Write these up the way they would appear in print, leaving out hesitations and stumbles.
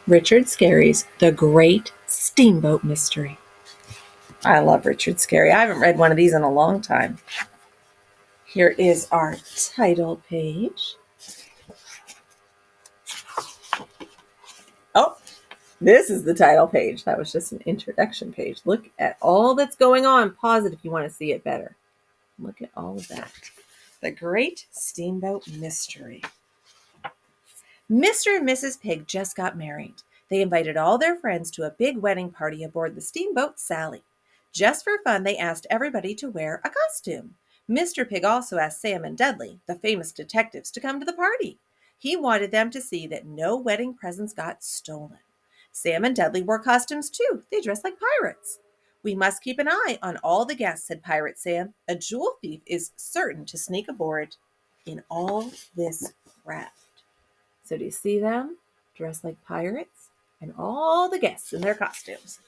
Richard Scarry's The Great Steamboat Mystery. I love Richard Scarry. I haven't read one of these in a long time. Here is our title page. Oh, this is the title page. That was just an introduction page. Look at all that's going on. Pause it if you want to see it better. Look at all of that. The Great Steamboat Mystery. Mr. and Mrs. Pig just got married. They invited all their friends to a big wedding party aboard the steamboat Sally. Just for fun, they asked everybody to wear a costume. Mr. Pig also asked Sam and Dudley, the famous detectives, to come to the party. He wanted them to see that no wedding presents got stolen. Sam and Dudley wore costumes too. They dressed like pirates. "We must keep an eye on all the guests," said Pirate Sam. "A jewel thief is certain to sneak aboard in all this craft." So do you see them dressed like pirates and all the guests in their costumes?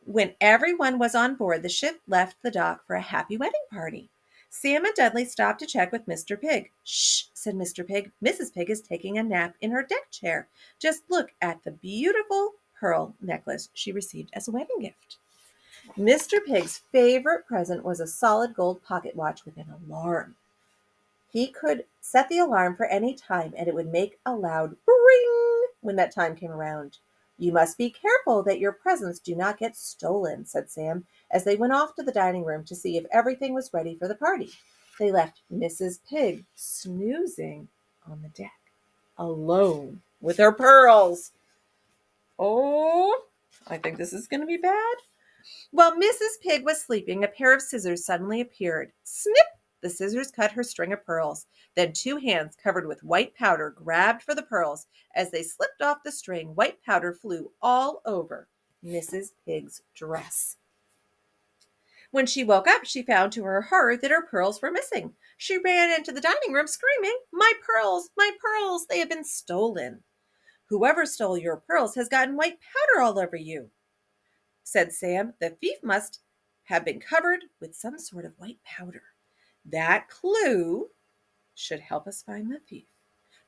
When everyone was on board, the ship left the dock for a happy wedding party. Sam and Dudley stopped to check with Mr. Pig. "Shh," said Mr. Pig. "Mrs. Pig is taking a nap in her deck chair. Just look at the beautiful pearl necklace she received as a wedding gift." Mr. Pig's favorite present was a solid gold pocket watch with an alarm. He could set the alarm for any time, and it would make a loud ring when that time came around. "You must be careful that your presents do not get stolen," said Sam, as they went off to the dining room to see if everything was ready for the party. They left Mrs. Pig snoozing on the deck, alone with her pearls. Oh, I think this is going to be bad. While Mrs. Pig was sleeping, a pair of scissors suddenly appeared. Snip! The scissors cut her string of pearls. Then two hands covered with white powder grabbed for the pearls. As they slipped off the string, white powder flew all over Mrs. Pig's dress. When she woke up, she found to her horror that her pearls were missing. She ran into the dining room screaming, my pearls, they have been stolen." "Whoever stole your pearls has gotten white powder all over you," said Sam. "The thief must have been covered with some sort of white powder. That clue should help us find the thief."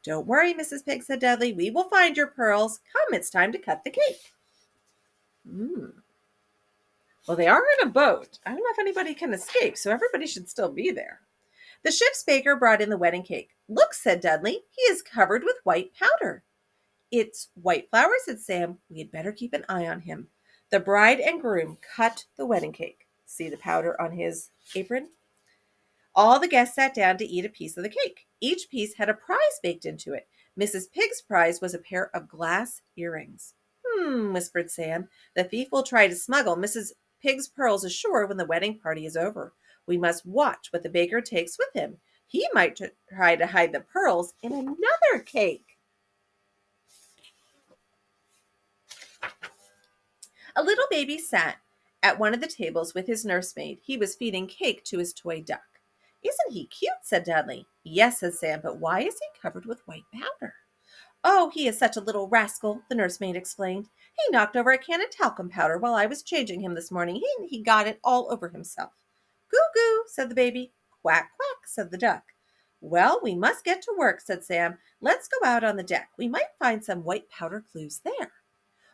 "Don't worry, Mrs. Pig," said Dudley. "We will find your pearls. Come, it's time to cut the cake." Well, they are in a boat. I don't know if anybody can escape, so everybody should still be there. The ship's baker brought in the wedding cake. "Look," said Dudley. "He is covered with white powder." "It's white flour," said Sam. "We had better keep an eye on him." The bride and groom cut the wedding cake. See the powder on his apron? All the guests sat down to eat a piece of the cake. Each piece had a prize baked into it. Mrs. Pig's prize was a pair of glass earrings. Whispered Sam. "The thief will try to smuggle Mrs. Pig's pearls ashore when the wedding party is over. We must watch what the baker takes with him. He might try to hide the pearls in another cake." A little baby sat at one of the tables with his nursemaid. He was feeding cake to his toy duck. "Isn't he cute?" said Dudley. "Yes," said Sam, "but why is he covered with white powder?" "Oh, he is such a little rascal," the nursemaid explained. "He knocked over a can of talcum powder while I was changing him this morning. He got it all over himself." "Goo goo," said the baby. "Quack quack," said the duck. "Well, we must get to work," said Sam. "Let's go out on the deck. We might find some white powder clues there."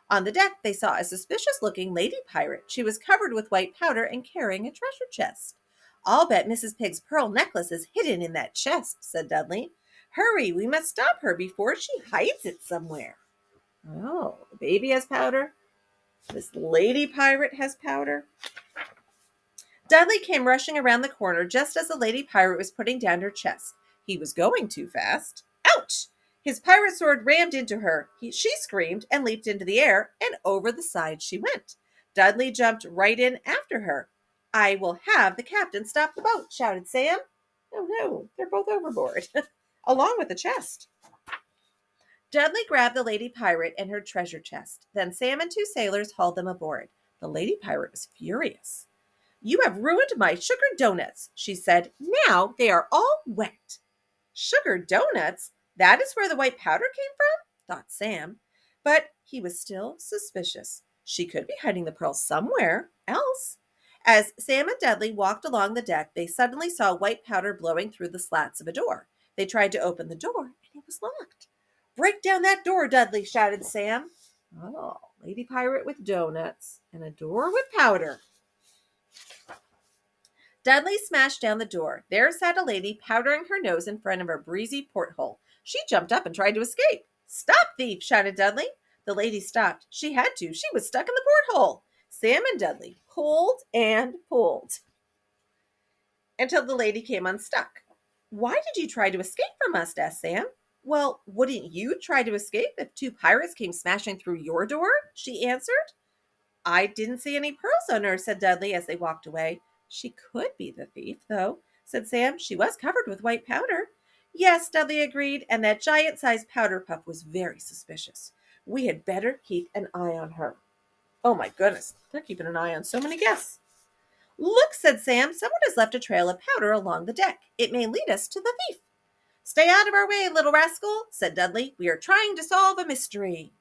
On the deck, they saw a suspicious-looking lady pirate. She was covered with white powder and carrying a treasure chest. "I'll bet Mrs. Pig's pearl necklace is hidden in that chest," said Dudley. "Hurry, we must stop her before she hides it somewhere." Oh, the baby has powder. This lady pirate has powder. Dudley came rushing around the corner just as the lady pirate was putting down her chest. He was going too fast. Ouch! His pirate sword rammed into her. She screamed and leaped into the air, and over the side she went. Dudley jumped right in after her. "I will have the captain stop the boat," shouted Sam. Oh no, they're both overboard, along with the chest. Dudley grabbed the lady pirate and her treasure chest. Then Sam and two sailors hauled them aboard. The lady pirate was furious. "You have ruined my sugar donuts," she said. "Now they are all wet." Sugar donuts? That is where the white powder came from, thought Sam. But he was still suspicious. She could be hiding the pearls somewhere else. As Sam and Dudley walked along the deck, they suddenly saw white powder blowing through the slats of a door. They tried to open the door, and it was locked. break down that door, Dudley, shouted Sam. Oh, lady pirate with donuts and a door with powder. Dudley smashed down the door. There sat a lady powdering her nose in front of a breezy porthole. She jumped up and tried to escape. Stop, thief, shouted Dudley. The lady stopped. She had to. She was stuck in the porthole. Sam and Dudley pulled and pulled until the lady came unstuck. Why did you try to escape from us? Asked Sam. Well, wouldn't you try to escape if two pirates came smashing through your door? She answered. I didn't see any pearls on her, said Dudley as they walked away. She could be the thief, though, said Sam. She was covered with white powder. Yes, Dudley agreed, and that giant-sized powder puff was very suspicious. We had better keep an eye on her. Oh my goodness, they're keeping an eye on so many guests. Look, said Sam, someone has left a trail of powder along the deck. It may lead us to the thief. Stay out of our way, little rascal, said Dudley. We are trying to solve a mystery.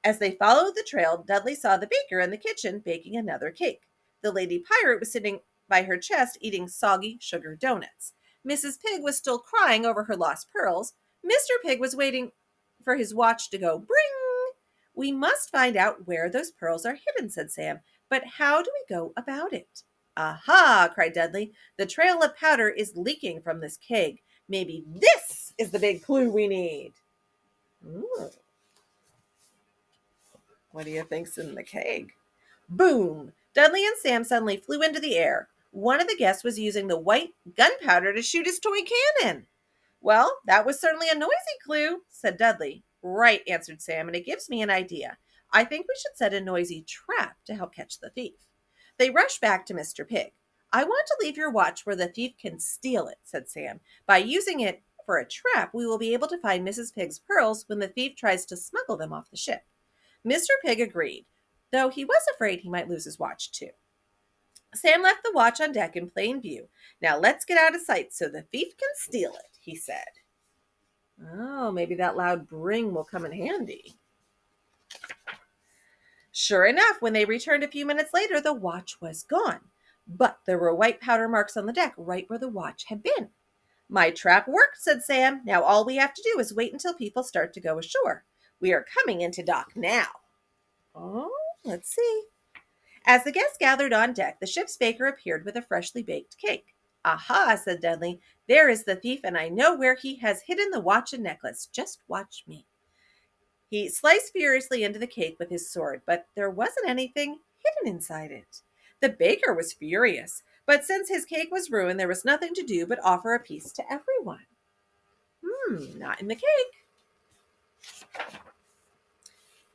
As they followed the trail, Dudley saw the baker in the kitchen baking another cake. The lady pirate was sitting by her chest eating soggy sugar donuts. Mrs. Pig was still crying over her lost pearls. Mr. Pig was waiting for his watch to go bring. We must find out where those pearls are hidden, said Sam. But how do we go about it? Aha, cried Dudley. The trail of powder is leaking from this keg. Maybe this is the big clue we need. Ooh. What do you think's in the keg? Boom! Dudley and Sam suddenly flew into the air. One of the guests was using the white gunpowder to shoot his toy cannon. Well, that was certainly a noisy clue, said Dudley. Right, answered Sam, and it gives me an idea. I think we should set a noisy trap to help catch the thief. They rushed back to Mr. Pig. I want to leave your watch where the thief can steal it, said Sam. By using it for a trap, we will be able to find Mrs. Pig's pearls when the thief tries to smuggle them off the ship. Mr. Pig agreed, though he was afraid he might lose his watch too. Sam left the watch on deck in plain view. Now let's get out of sight so the thief can steal it, he said. Oh, maybe that loud bring will come in handy. Sure enough, when they returned a few minutes later, the watch was gone. But there were white powder marks on the deck right where the watch had been. My trap worked, said Sam. Now all we have to do is wait until people start to go ashore. We are coming into dock now. Oh, let's see. As the guests gathered on deck, the ship's baker appeared with a freshly baked cake. Aha, said Dudley. There is the thief, and I know where he has hidden the watch and necklace. Just watch me. He sliced furiously into the cake with his sword, but there wasn't anything hidden inside it. The baker was furious, but since his cake was ruined, there was nothing to do but offer a piece to everyone. Not in the cake.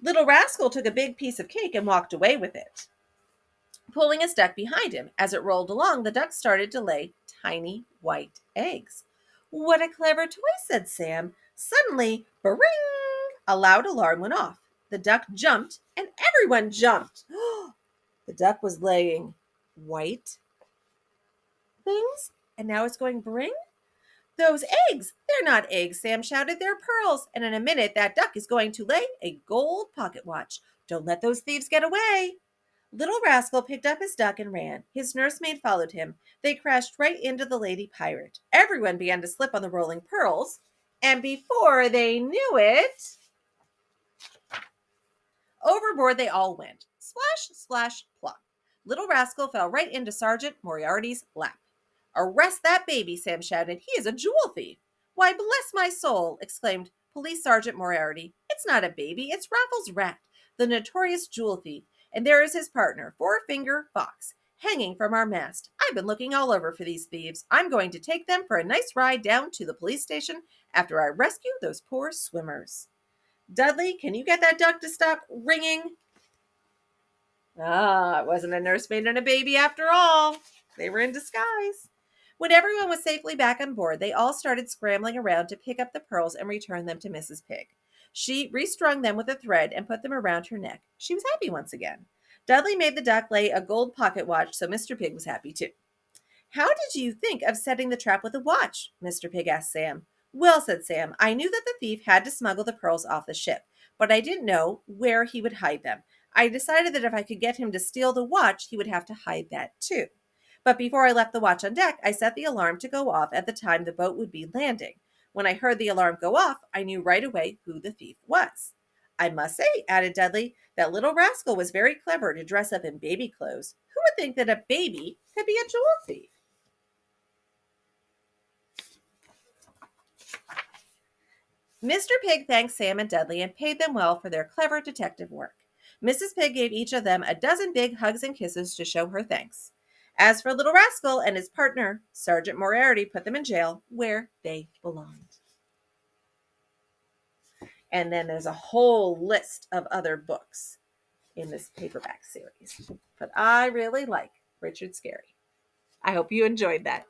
Little Rascal took a big piece of cake and walked away with it, pulling his duck behind him. As it rolled along, the duck started to lay tiny white eggs. What a clever toy, said Sam. Suddenly, bring! A loud alarm went off. The duck jumped, and everyone jumped. The duck was laying white things, and now it's going bring? Those eggs! They're not eggs, Sam shouted. They're pearls, and in a minute that duck is going to lay a gold pocket watch. Don't let those thieves get away. Little Rascal picked up his duck and ran. His nursemaid followed him. They crashed right into the lady pirate. Everyone began to slip on the rolling pearls, and before they knew it, overboard they all went. Splash, splash, plop. Little Rascal fell right into Sergeant Moriarty's lap. Arrest that baby, Sam shouted. He is a jewel thief. Why, bless my soul, exclaimed Police Sergeant Moriarty. It's not a baby, it's Raffles Rat, the notorious jewel thief, and there is his partner, Four-Finger Fox, hanging from our mast. I've been looking all over for these thieves. I'm going to take them for a nice ride down to the police station after I rescue those poor swimmers. Dudley, can you get that duck to stop ringing? It wasn't a nursemaid and a baby after all. They were in disguise. When everyone was safely back on board, they all started scrambling around to pick up the pearls and return them to Mrs. Pig. She restrung them with a thread and put them around her neck. She was happy once again. Dudley made the duck lay a gold pocket watch, so Mr. Pig was happy too. How did you think of setting the trap with a watch? Mr. Pig asked Sam. Well, said Sam, I knew that the thief had to smuggle the pearls off the ship, but I didn't know where he would hide them. I decided that if I could get him to steal the watch, he would have to hide that too. But before I left the watch on deck, I set the alarm to go off at the time the boat would be landing. When I heard the alarm go off, I knew right away who the thief was. I must say, added Dudley, that little rascal was very clever to dress up in baby clothes. Who would think that a baby could be a jewel thief? Mr. Pig thanked Sam and Dudley and paid them well for their clever detective work. Mrs. Pig gave each of them a dozen big hugs and kisses to show her thanks. As for Little Rascal and his partner, Sergeant Moriarty put them in jail where they belonged. And then there's a whole list of other books in this paperback series. But I really like Richard Scarry. I hope you enjoyed that.